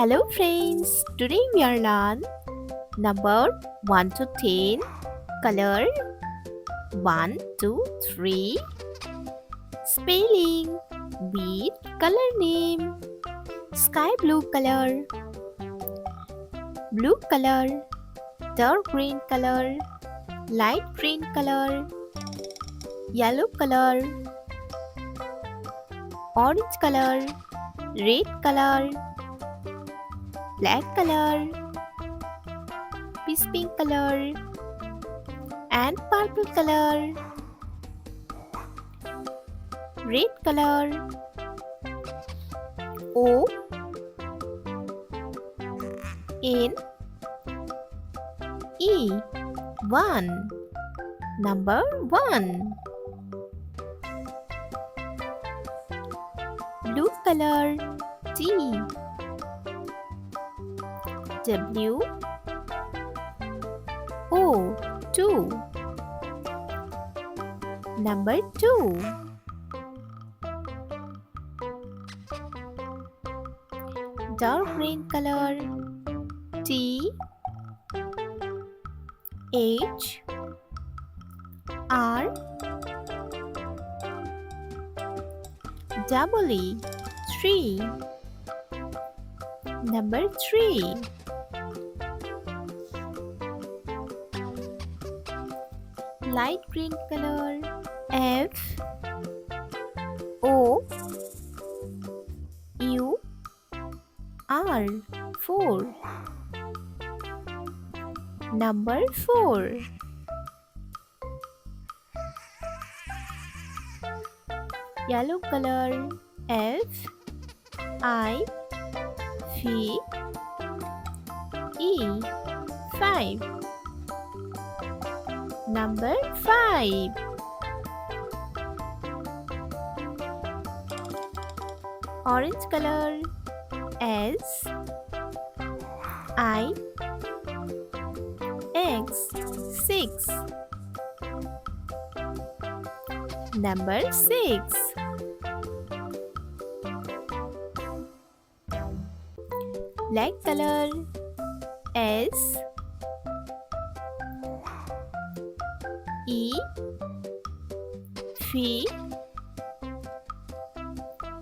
Hello friends, today we are learn number 1 to 10 color 1, 2, 3 spelling beat color name sky blue color dark green color light green color yellow color orange color red color black color, peach pink color, and purple color. Red color, O N E 1 number 1. Blue color, T W O 2 number 2. Dark green color T H R double E 3 number 3. Light green color F O U R 4 number 4. Yellow color F I V E 5 number 5. Orange color S I X 6 number 6. Black color S E V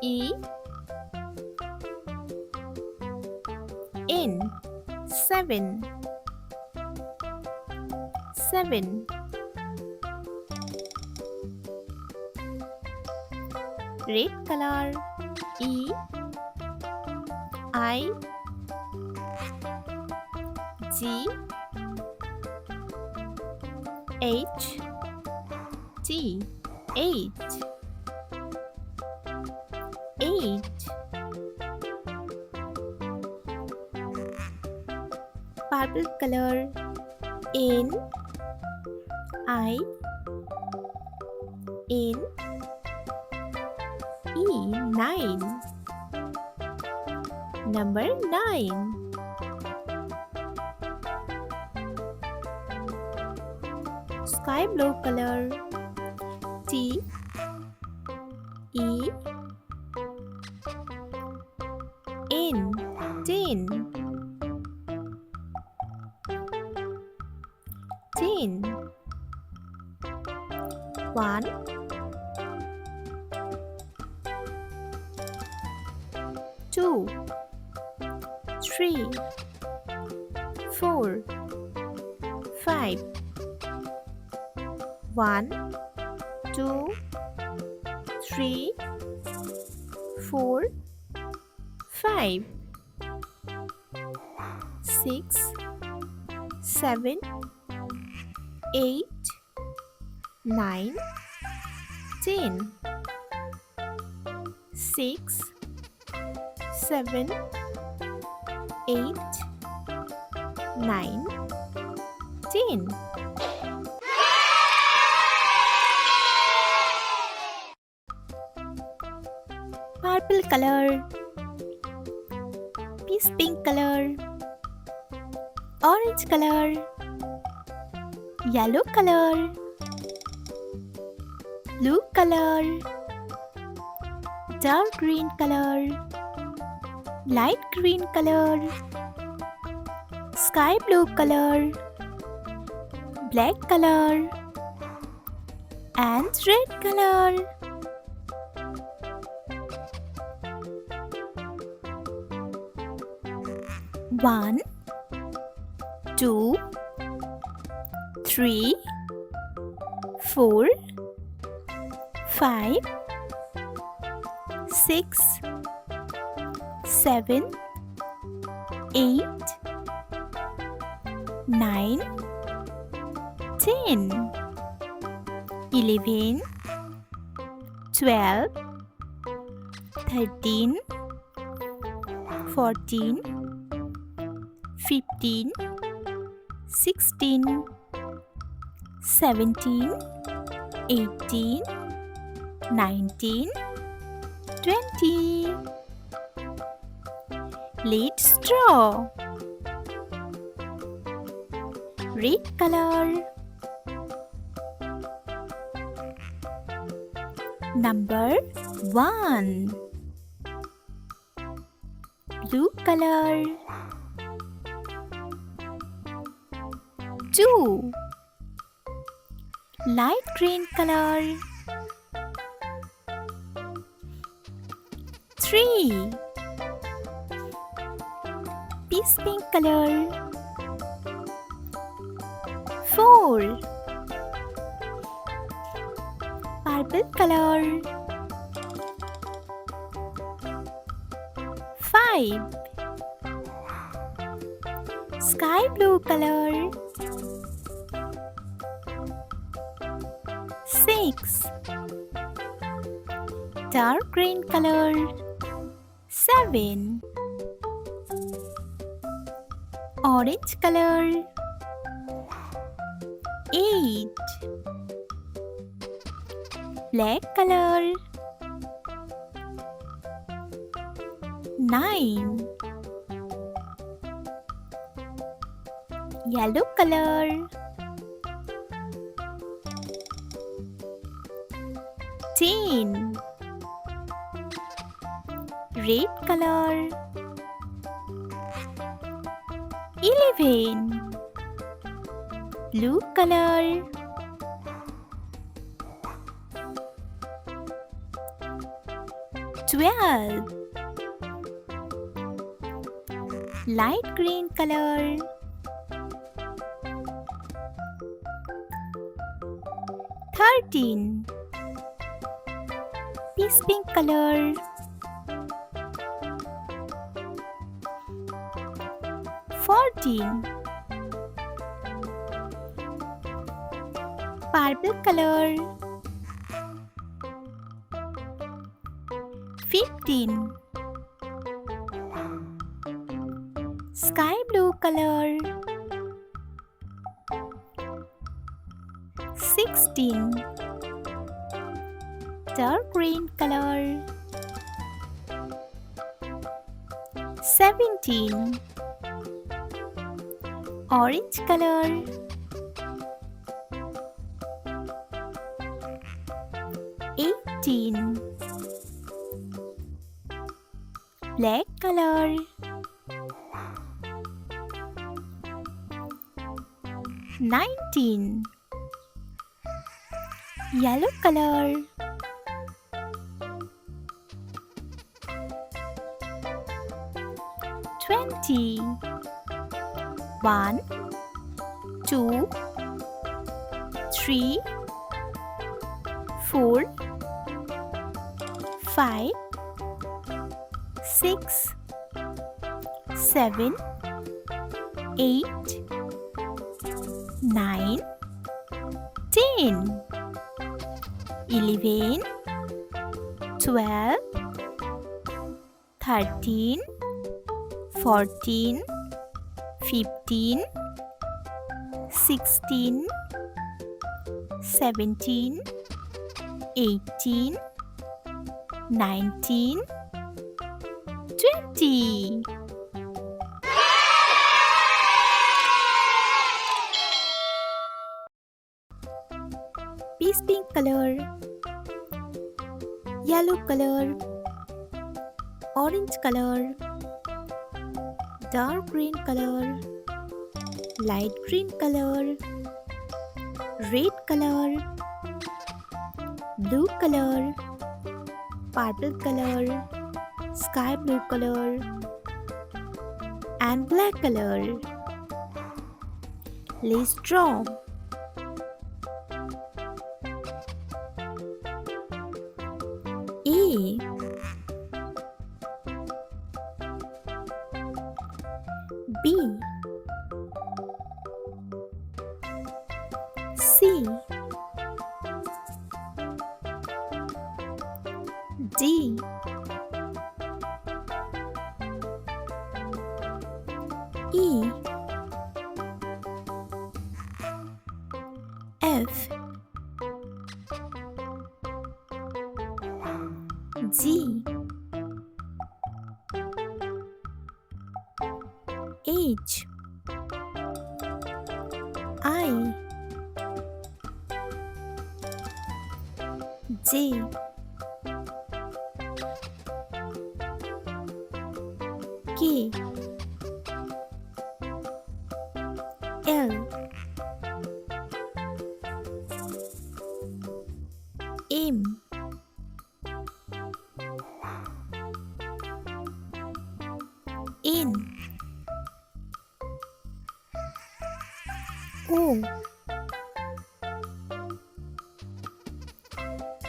E N 7 red color E I G H T 8 purple color N I N E 9 number 9. Sky blue color T E N 10 1 2 3 4 5 1 2 3 4 5 6 7 8 9 10 6 7 8 9 10. Purple color, peach pink color, orange color, yellow color, blue color, dark green color, light green color, sky blue color, black color, and red color. One, two, three, 4, 5, 6, 7, 8, 9, 10, 11, 12, 13, 14, 15, 16, 17, 18, 19, 20. Let's draw. Red color. Number 1. Blue color. 2. Light green color. 3. Peace pink color. 4. Purple color. 5. Sky blue color. 6. Dark green color. 7. Orange color. 8. Black color. 9. Yellow color. 10. Red color. 11. Blue color. 12. Light green color. 13. Peace pink color. 14. Purple color. 15. Sky blue color. 16. Dark green color. 17. Orange color. 18. Black color. 19. Yellow color. 20. 1, 2, 3, 4, 5, 6, 7, 8, 9, 10, 11, 12, 13, 14, 15, 16, 17, 18, 19, 20. Peace pink color, yellow color, orange color, dark green color, light green color, red color, blue color, purple color, sky blue color, and black color. Let's draw. A, B, C, D, E, F, G, H, I, J, K, L, M, N, O,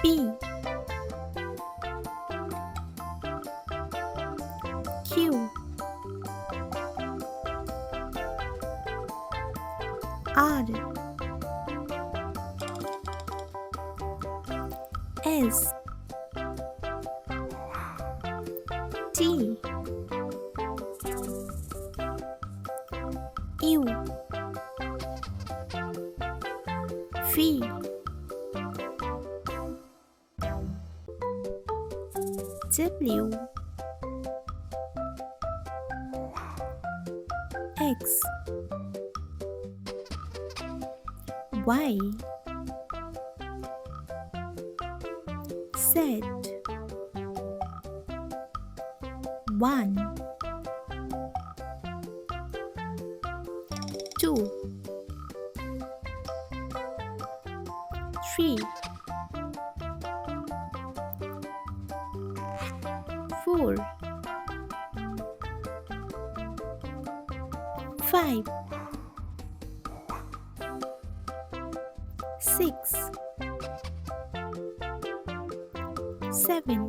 P, Q, R, S, T, U, V, W, X, Y, Z, 1, 2, 3, 4, 5, 6, 7,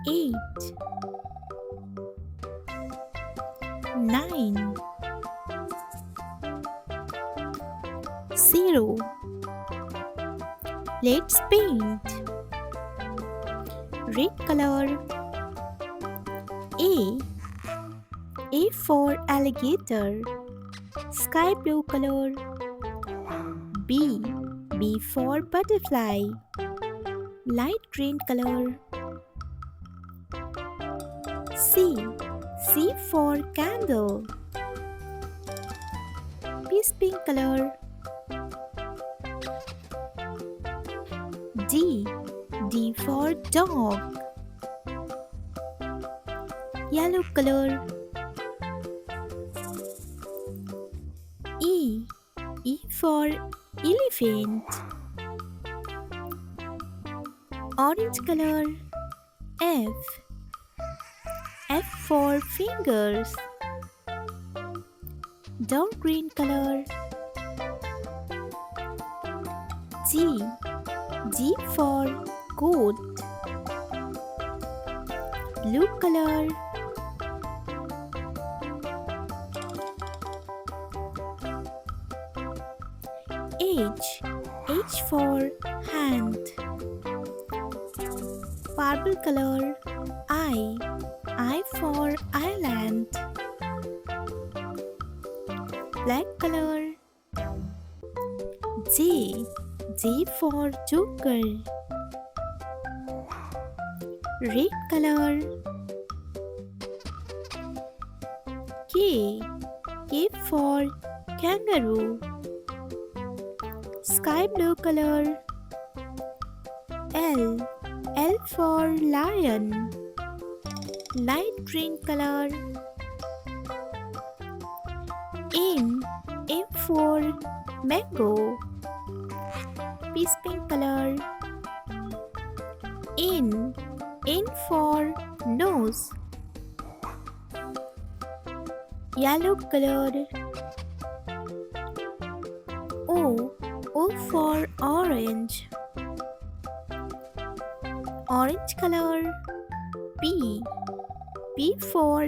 8, 9, 0. Let's paint. Red color. A for alligator. Sky blue color. B for butterfly. Light green color. C for candle. Peace pink color. D for dog. Yellow color. E for elephant. Orange color. F for fingers. Dark green color. G for goat. Blue color. H for hand. Purple color. I for island. Black color. J for joker. Red color. K for kangaroo. Sky blue color. L for lion. Light green color. M. M for mango. Peach pink color. N. N for nose. Yellow color. O. O for orange. Orange color. P. P for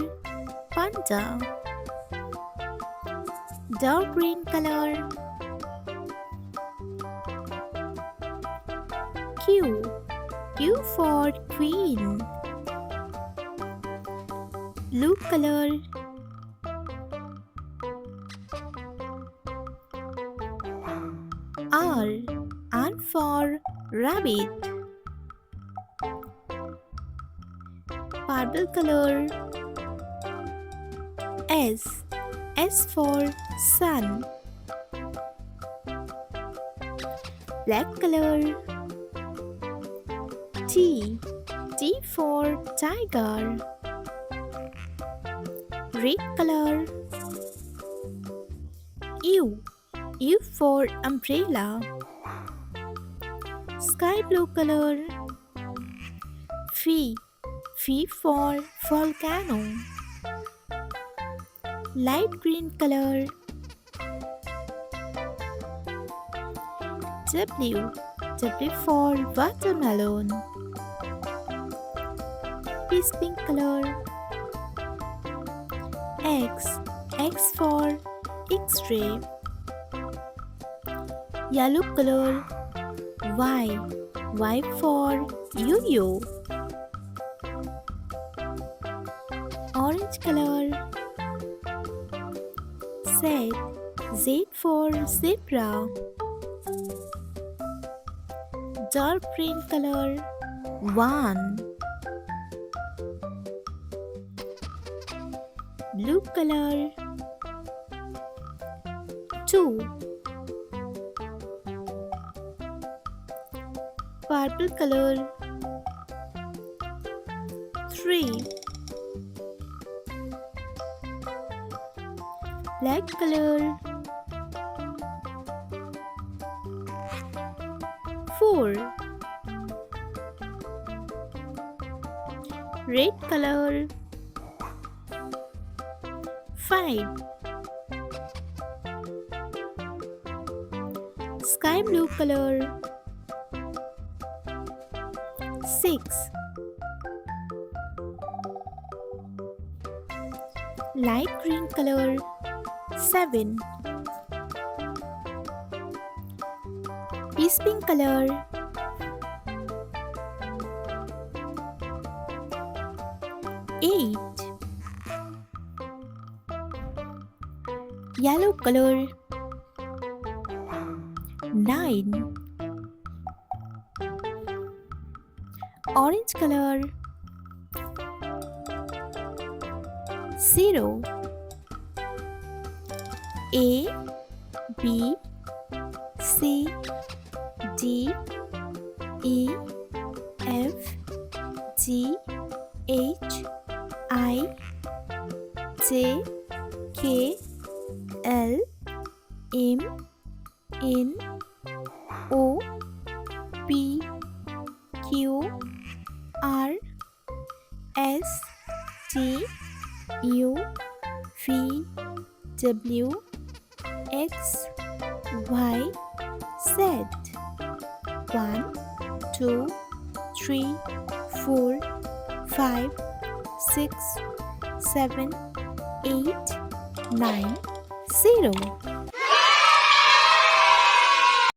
panda. Dark green color. Q. Q for queen. Blue color. R. R for rabbit. Purple color. S. S for sun. Black color. T. T for tiger. Red color. U. U for umbrella. Sky blue color. V. V for volcano. Light green color. W. W for watermelon. Peach pink color. X. X for X-ray. Yellow color. Y. Y for yo-yo. Orange color. Z. Z for zebra. Dark green color. 1. Blue color. 2. Purple color. 3. Black color. 4. Red color. 5. Sky blue color. 6. Light green color. 7. Peach pink color. 8. Yellow color. 9. Orange color. 0. A, B, C, D, E, F, G, H, I, J, K, L, M, N, O, P, Q, R, S, T, U, V, W, X, Y, Z. 1, 2, 3, 4, 5, 6, 7, 8, 9, 0.